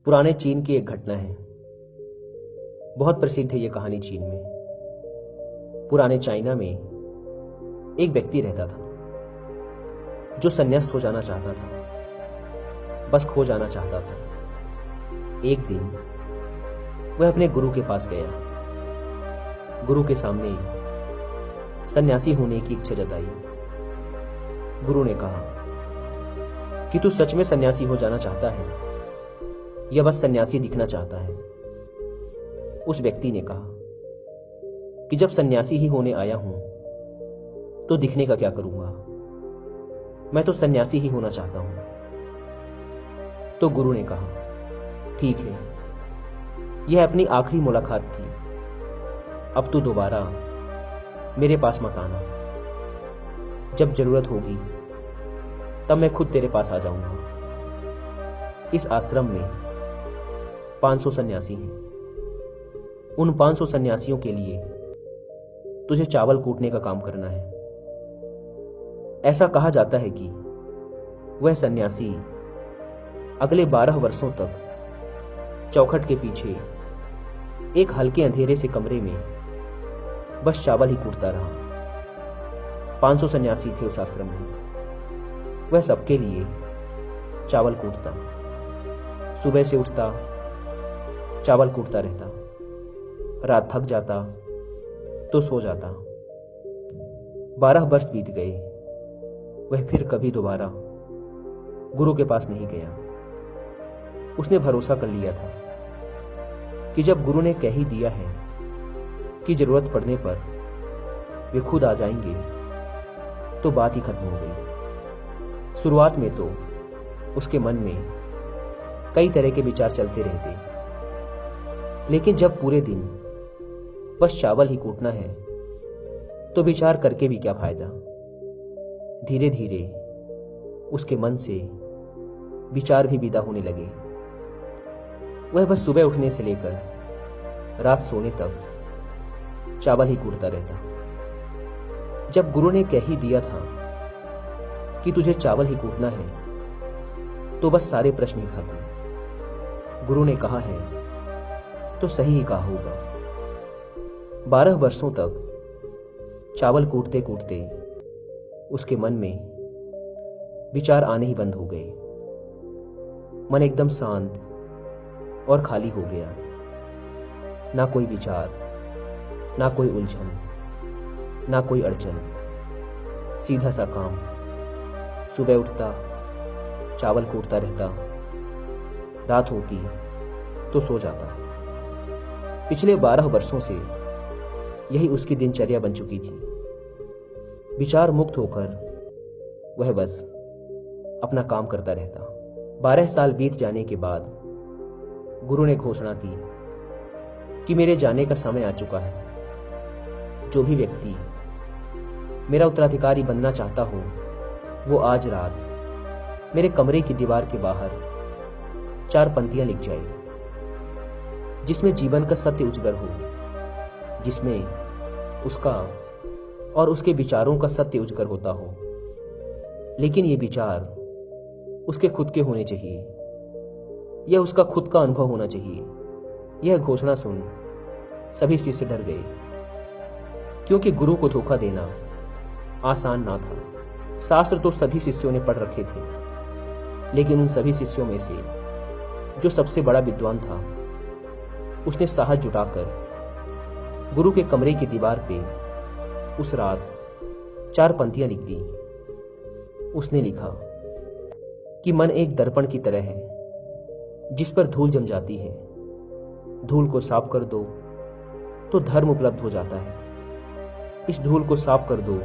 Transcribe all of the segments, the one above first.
पुराने चीन की एक घटना है। बहुत प्रसिद्ध है ये कहानी चीन में। पुराने चाइना में एक व्यक्ति रहता था जो संन्यास्त हो जाना चाहता था, बस खो जाना चाहता था। एक दिन वह अपने गुरु के पास गया। गुरु के सामने सन्यासी होने की इच्छा जताई। गुरु ने कहा कि तू सच में सन्यासी हो जाना चाहता है या बस सन्यासी दिखना चाहता है। उस व्यक्ति ने कहा कि जब सन्यासी ही होने आया हूं तो दिखने का क्या करूंगा, मैं तो सन्यासी ही होना चाहता हूं। तो गुरु ने कहा ठीक है, यह अपनी आखिरी मुलाकात थी, अब तू दोबारा मेरे पास मत आना। जब जरूरत होगी तब मैं खुद तेरे पास आ जाऊंगा। इस आश्रम में 500 सन्यासी हैं। उन 500 सन्यासियों के लिए तुझे चावल कूटने का काम करना है। ऐसा कहा जाता है कि वह सन्यासी अगले 12 वर्षों तक चौखट के पीछे एक हल्के अंधेरे से कमरे में बस चावल ही कूटता रहा। 500 सन्यासी थे उस आश्रम में। वह सबके लिए चावल कूटता, सुबह से उठता, चावल कूटता रहता, रात थक जाता तो सो जाता। 12 वर्ष बीत गए। वह फिर कभी दोबारा गुरु के पास नहीं गया। उसने भरोसा कर लिया था कि जब गुरु ने कह ही दिया है कि जरूरत पड़ने पर वे खुद आ जाएंगे तो बात ही खत्म हो गई। शुरुआत में तो उसके मन में कई तरह के विचार चलते रहते, लेकिन जब पूरे दिन बस चावल ही कूटना है तो विचार करके भी क्या फायदा। धीरे धीरे उसके मन से विचार भी विदा होने लगे। वह बस सुबह उठने से लेकर रात सोने तक चावल ही कूटता रहता। जब गुरु ने कह ही दिया था कि तुझे चावल ही कूटना है तो बस सारे प्रश्न ही खत्म। गुरु ने कहा है तो सही ही कहा होगा। 12 वर्षों तक चावल कूटते कूटते उसके मन में विचार आने ही बंद हो गए। मन एकदम शांत और खाली हो गया। ना कोई विचार, ना कोई उलझन, ना कोई अड़चन। सीधा सा काम, सुबह उठता, चावल कूटता रहता, रात होती तो सो जाता। पिछले 12 वर्षों से यही उसकी दिनचर्या बन चुकी थी। विचार मुक्त होकर वह बस अपना काम करता रहता। 12 साल बीत जाने के बाद गुरु ने घोषणा की कि मेरे जाने का समय आ चुका है। जो भी व्यक्ति मेरा उत्तराधिकारी बनना चाहता हो वो आज रात मेरे कमरे की दीवार के बाहर 4 पंक्तियां लिख जाए, जिसमें जीवन का सत्य उजागर हो, जिसमें उसका और उसके विचारों का सत्य उजागर होता हो। लेकिन ये विचार उसके खुद के होने चाहिए, यह उसका खुद का अनुभव होना चाहिए। यह घोषणा सुन सभी शिष्य डर गए, क्योंकि गुरु को धोखा देना आसान ना था। शास्त्र तो सभी शिष्यों ने पढ़ रखे थे, लेकिन उन सभी शिष्यों में से जो सबसे बड़ा विद्वान था उसने साहस जुटाकर गुरु के कमरे की दीवार पे उस रात 4 पंक्तियां लिख दी। उसने लिखा कि मन एक दर्पण की तरह है जिस पर धूल जम जाती है। धूल को साफ कर दो तो धर्म उपलब्ध हो जाता है। इस धूल को साफ कर दो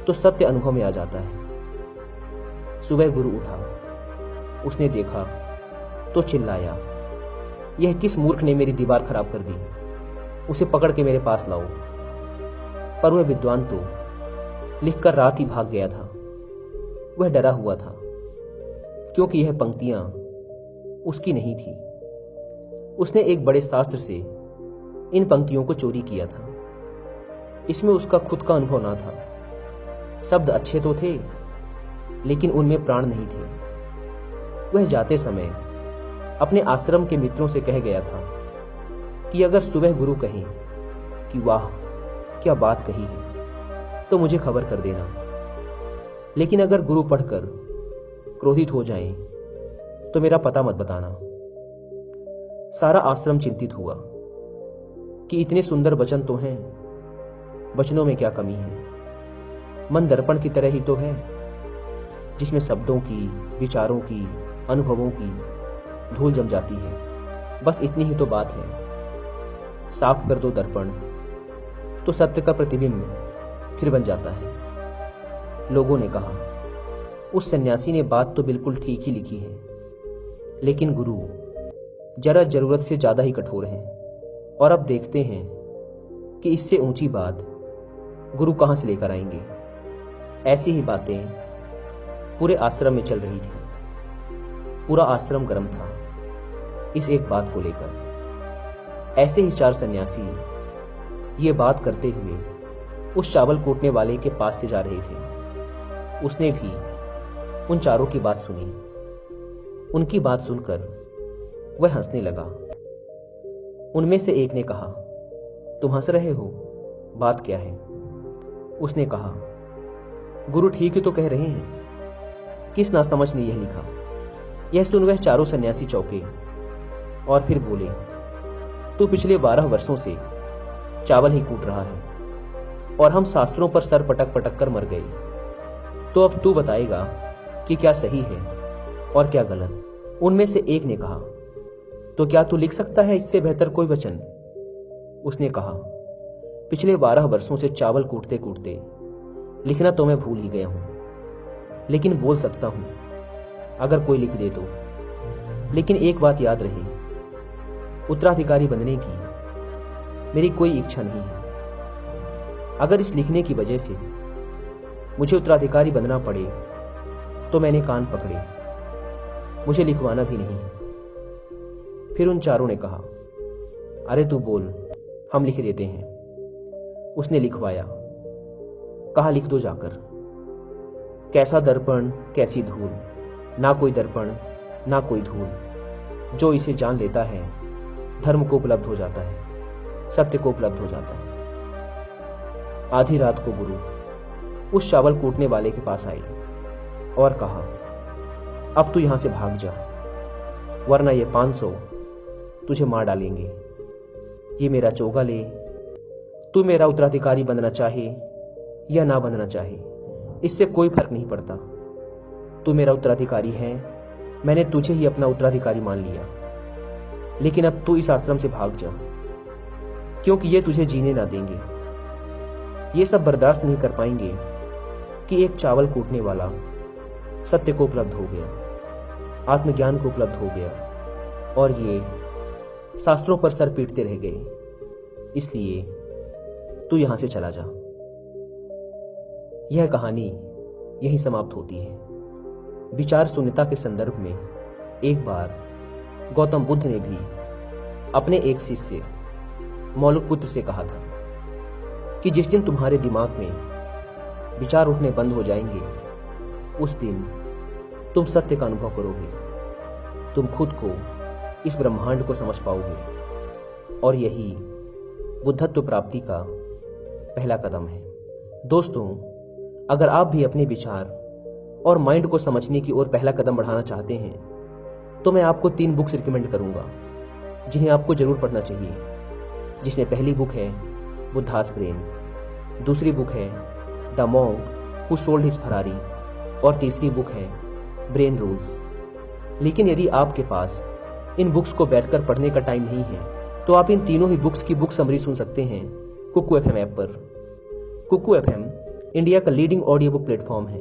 तो सत्य अनुभव में आ जाता है। सुबह गुरु उठा, उसने देखा तो चिल्लाया, यह किस मूर्ख ने मेरी दीवार खराब कर दी, उसे पकड़ के मेरे पास लाओ। पर वह विद्वान तो लिखकर रात ही भाग गया था। वह डरा हुआ था, क्योंकि यह पंक्तियां उसकी नहीं थी। उसने एक बड़े शास्त्र से इन पंक्तियों को चोरी किया था। इसमें उसका खुद का अनुभव ना था। शब्द अच्छे तो थे, लेकिन उनमें प्राण नहीं थे। वह जाते समय अपने आश्रम के मित्रों से कह गया था कि अगर सुबह गुरु कहें कि वाह क्या बात कही है तो मुझे खबर कर देना, लेकिन अगर गुरु पढ़कर क्रोधित हो जाएं तो मेरा पता मत बताना। सारा आश्रम चिंतित हुआ कि इतने सुंदर वचन तो हैं, वचनों में क्या कमी है। मन दर्पण की तरह ही तो है, जिसमें शब्दों की, विचारों की, अनुभवों की धूल जम जाती है। बस इतनी ही तो बात है। साफ कर दो दर्पण तो सत्य का प्रतिबिंब फिर बन जाता है। लोगों ने कहा, उस सन्यासी ने बात तो बिल्कुल ठीक ही लिखी है, लेकिन गुरु जरा जरूरत से ज्यादा ही कठोर हैं। और अब देखते हैं कि इससे ऊंची बात गुरु कहां से लेकर आएंगे। ऐसी ही बातें पूरे आश्रम में चल रही थी। पूरा आश्रम गर्म था इस एक बात को लेकर। ऐसे ही 4 सन्यासी ये बात करते हुए उस चावल कूटने वाले के पास से जा रहे थे। उसने भी उन चारों की बात सुनी। उनकी बात सुनकर वह हंसने लगा। उनमें से एक ने कहा, तुम हंस रहे हो, बात क्या है? उसने कहा, गुरु ठीक ही तो कह रहे हैं, किस नासमझ ने यह लिखा। यह सुन वह चारों सन्यासी चौंके और फिर बोले, तू पिछले 12 वर्षों से चावल ही कूट रहा है और हम शास्त्रों पर सर पटक पटक कर मर गए, तो अब तू बताएगा कि क्या सही है और क्या गलत। उनमें से एक ने कहा, तो क्या तू लिख सकता है इससे बेहतर कोई वचन? उसने कहा, पिछले 12 वर्षों से चावल कूटते कूटते लिखना तो मैं भूल ही गया हूं, लेकिन बोल सकता हूं अगर कोई लिख दे तो। लेकिन एक बात याद रहे, उत्तराधिकारी बनने की मेरी कोई इच्छा नहीं है। अगर इस लिखने की वजह से मुझे उत्तराधिकारी बनना पड़े तो मैंने कान पकड़े, मुझे लिखवाना भी नहीं है। फिर उन चारों ने कहा, अरे तू बोल, हम लिख देते हैं। उसने लिखवाया। कहा, लिख दो जाकर। कैसा दर्पण कैसी धूल, ना कोई दर्पण ना कोई धूल, जो इसे जान लेता है धर्म को उपलब्ध हो जाता है, सत्य को उपलब्ध हो जाता है। आधी रात को गुरु उस चावल कूटने वाले के पास आए और कहा, अब तू यहां से भाग जा, वरना ये 500 तुझे मार डालेंगे। ये मेरा चोगा ले, तू मेरा उत्तराधिकारी बनना चाहे या ना बनना चाहे, इससे कोई फर्क नहीं पड़ता। तू मेरा उत्तराधिकारी है, मैंने तुझे ही अपना उत्तराधिकारी मान लिया। लेकिन अब तू इस आश्रम से भाग जा, क्योंकि ये तुझे जीने ना देंगे। ये सब बर्दाश्त नहीं कर पाएंगे कि एक चावल कूटने वाला सत्य को उपलब्ध हो गया, आत्मज्ञान को उपलब्ध हो गया, और ये शास्त्रों पर सर पीटते रह गए। इसलिए तू यहां से चला जा। यह कहानी यहीं समाप्त होती है। विचार शून्यता के संदर्भ में एक बार गौतम बुद्ध ने भी अपने एक शिष्य मौलुकपुत्र से कहा था कि जिस दिन तुम्हारे दिमाग में विचार उठने बंद हो जाएंगे, उस दिन तुम सत्य का अनुभव करोगे, तुम खुद को, इस ब्रह्मांड को समझ पाओगे, और यही बुद्धत्व प्राप्ति का पहला कदम है। दोस्तों, अगर आप भी अपने विचार और माइंड को समझने की ओर पहला कदम बढ़ाना चाहते हैं, तो मैं आपको 3 बुक्स रिकमेंड करूंगा जिन्हें आपको जरूर पढ़ना चाहिए। जिसमें पहली बुक है बुद्धास ब्रेन, दूसरी बुक है the monk who sold his Ferrari, और तीसरी बुक है ब्रेन रूल्स। लेकिन यदि आपके पास इन बुक्स को बैठकर पढ़ने का टाइम नहीं है, तो आप इन तीनों ही बुक्स की बुक समरी सुन सकते हैं कुकू FM ऐप पर। कुकू FM इंडिया का लीडिंग ऑडियो बुक प्लेटफॉर्म है,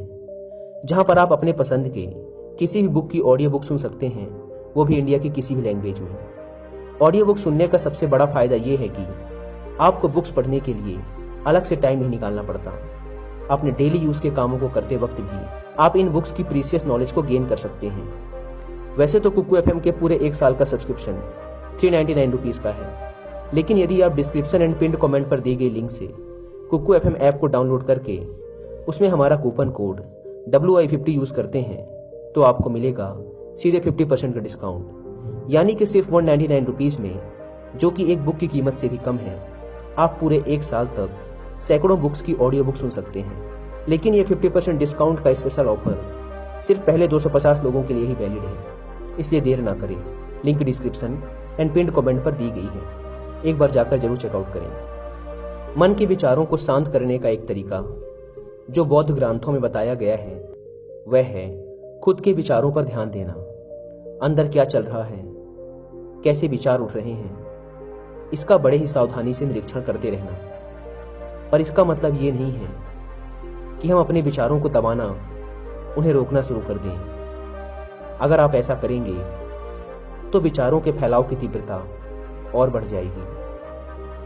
जहां पर आप अपने पसंद के किसी भी बुक की ऑडियो बुक सुन सकते हैं, वो भी इंडिया की किसी भी लैंग्वेज में। ऑडियो बुक सुनने का सबसे बड़ा फायदा ये है कि आपको बुक्स पढ़ने के लिए अलग से टाइम नहीं निकालना पड़ता। अपने डेली यूज के कामों को करते वक्त भी आप इन बुक्स की प्रीशियस नॉलेज को गेन कर सकते हैं। वैसे तो कुकू FM के पूरे 1 साल का सब्सक्रिप्शन 399 रुपीज का है, लेकिन यदि आप डिस्क्रिप्शन एंड पिंड कमेंट पर दी गई लिंक से कुकू FM ऐप को डाउनलोड करके उसमें हमारा कूपन कोड WI50 यूज करते हैं, तो आपको मिलेगा सीधे 50% का डिस्काउंट। यानी कि सिर्फ 199 रुपीज़ में, जो कि एक बुक की कीमत से भी कम है, आप पूरे 1 साल तक सैकड़ों बुक्स की ऑडियो बुक सुन सकते हैं। लेकिन ये 50% डिस्काउंट का स्पेशल ऑफर सिर्फ पहले 250 लोगों के लिए ही वैलिड है, इसलिए देर ना करें। Link description and pinned comment पर दी गई है, एक बार जाकर जरूर चेकआउट करें। मन के विचारों को शांत करने का एक तरीका जो बौद्ध ग्रंथों में बताया गया है वह है खुद के विचारों पर ध्यान देना। अंदर क्या चल रहा है, कैसे विचार उठ रहे हैं, इसका बड़े ही सावधानी से निरीक्षण करते रहना। पर इसका मतलब ये नहीं है कि हम अपने विचारों को दबाना, उन्हें रोकना शुरू कर दें। अगर आप ऐसा करेंगे तो विचारों के फैलाव की तीव्रता और बढ़ जाएगी।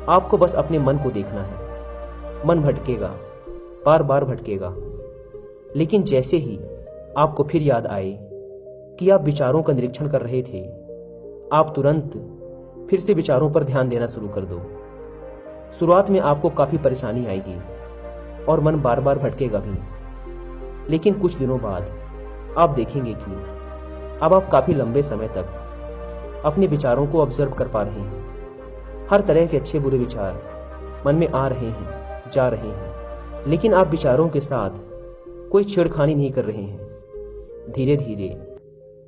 आपको बस अपने मन को देखना है। मन भटकेगा, बार बार भटकेगा, लेकिन जैसे ही आपको फिर याद आए कि आप विचारों का निरीक्षण कर रहे थे, आप तुरंत फिर से विचारों पर ध्यान देना शुरू कर दो। शुरुआत में आपको काफी परेशानी आएगी और मन बार बार भटकेगा भी, लेकिन कुछ दिनों बाद आप देखेंगे कि अब आप काफी लंबे समय तक अपने विचारों को ऑब्जर्व कर पा रहे हैं। हर तरह के अच्छे बुरे विचार मन में आ रहे हैं, जा रहे हैं, लेकिन आप विचारों के साथ कोई छेड़खानी नहीं कर रहे हैं। धीरे धीरे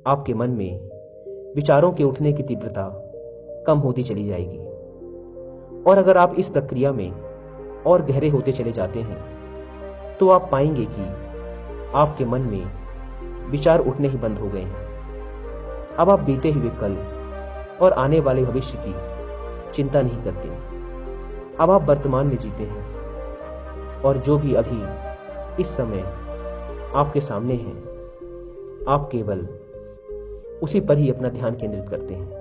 आपके मन में विचारों के उठने की तीव्रता कम होती चली जाएगी, और अगर आप इस प्रक्रिया में और गहरे होते चले जाते हैं तो आप पाएंगे कि आपके मन में विचार उठने ही बंद हो गए हैं। अब आप बीते हुए कल और आने वाले भविष्य की चिंता नहीं करते। अब आप वर्तमान में जीते हैं, और जो भी अभी इस समय आपके सामने है, आप केवल उसी पर ही अपना ध्यान केंद्रित करते हैं।